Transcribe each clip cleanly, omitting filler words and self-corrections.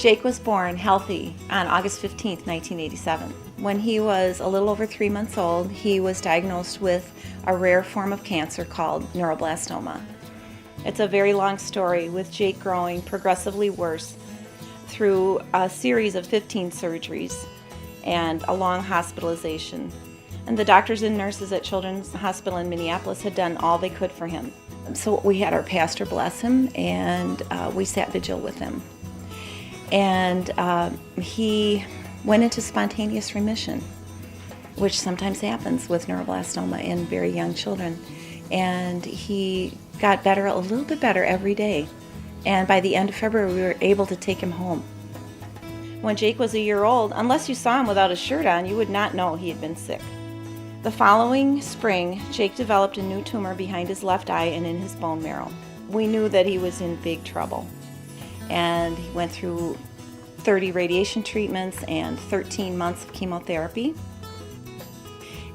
Jake was born healthy on August 15th, 1987. When he was a little over 3 months old, he was diagnosed with a rare form of cancer called neuroblastoma. It's a very long story, with Jake growing progressively worse through a series of 15 surgeries and a long hospitalization. And the doctors and nurses at Children's Hospital in Minneapolis had done all they could for him. So we had our pastor bless him, and we sat vigil with him. And he went into spontaneous remission, which sometimes happens with neuroblastoma in very young children. And he got better, a little bit better every day. And by the end of February, we were able to take him home. When Jake was a year old, unless you saw him without a shirt on, you would not know he had been sick. The following spring, Jake developed a new tumor behind his left eye and in his bone marrow. We knew that he was in big trouble. And he went through 30 radiation treatments and 13 months of chemotherapy.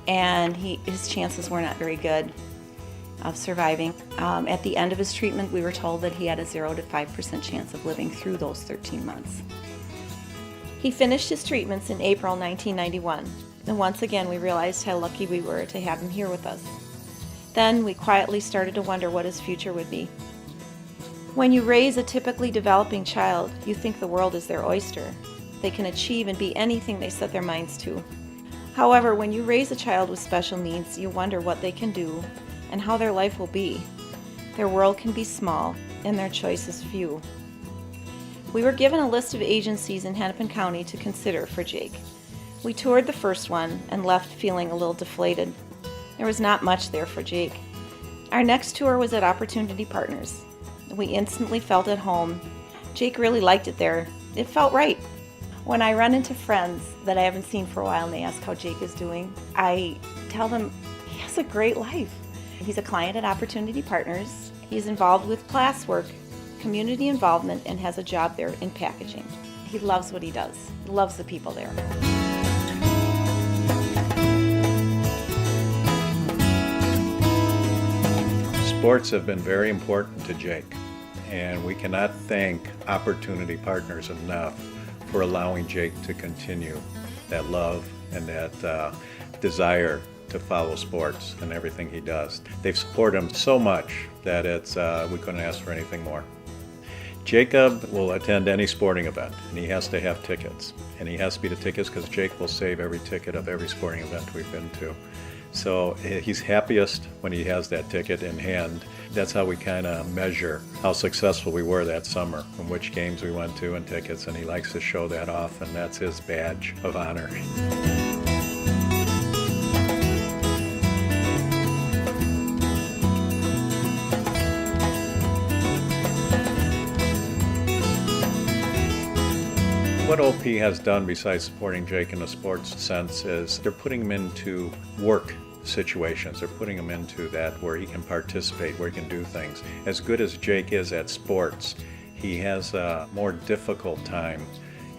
And his chances were not very good of surviving. At the end of his treatment, we were told that he had a 0 to 5% chance of living through those 13 months. He finished his treatments in April 1991. And once again, we realized how lucky we were to have him here with us. Then we quietly started to wonder what his future would be. When you raise a typically developing child, you think the world is their oyster. They can achieve and be anything they set their minds to. However, when you raise a child with special needs, you wonder what they can do and how their life will be. Their world can be small and their choices few. We were given a list of agencies in Hennepin County to consider for Jake. We toured the first one and left feeling a little deflated. There was not much there for Jake. Our next tour was at Opportunity Partners. We instantly felt at home. Jake really liked it there. It felt right. When I run into friends that I haven't seen for a while and they ask how Jake is doing, I tell them he has a great life. He's a client at Opportunity Partners. He's involved with classwork, community involvement, and has a job there in packaging. He loves what he does. He loves the people there. Sports have been very important to Jake, and we cannot thank Opportunity Partners enough for allowing Jake to continue that love and that desire to follow sports and everything he does. They've supported him so much that we couldn't ask for anything more. Jacob will attend any sporting event, and he has to have tickets. And he has to be the tickets because Jake will save every ticket of every sporting event we've been to. So he's happiest when he has that ticket in hand. That's how we kind of measure how successful we were that summer, and which games we went to and tickets, and he likes to show that off, and that's his badge of honor. What OP has done besides supporting Jake in a sports sense is they're putting him into work situations. They're putting him into that where he can participate, where he can do things. As good as Jake is at sports, he has a more difficult time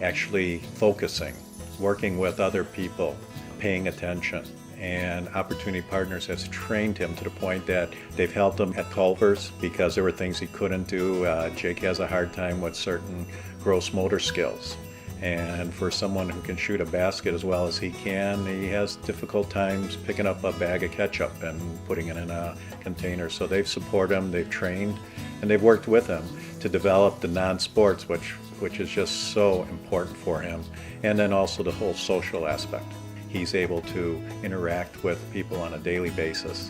actually focusing, working with other people, paying attention. And Opportunity Partners has trained him to the point that they've helped him at Culver's because there were things he couldn't do. Jake has a hard time with certain gross motor skills. And for someone who can shoot a basket as well as he can, he has difficult times picking up a bag of ketchup and putting it in a container. So they've supported him, they've trained, and they've worked with him to develop the non-sports, which is just so important for him. And then also the whole social aspect. He's able to interact with people on a daily basis,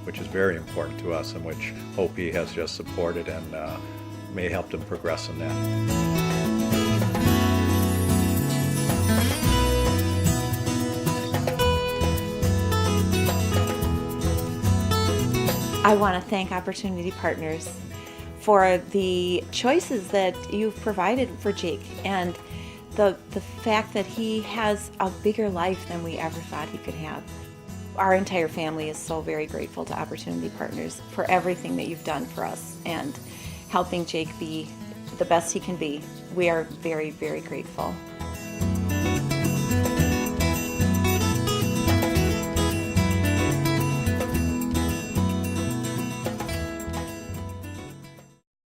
which is very important to us, and which OP has just supported and may help him progress in that. I want to thank Opportunity Partners for the choices that you've provided for Jake, and the fact that he has a bigger life than we ever thought he could have. Our entire family is so very grateful to Opportunity Partners for everything that you've done for us and helping Jake be the best he can be. We are very, very grateful.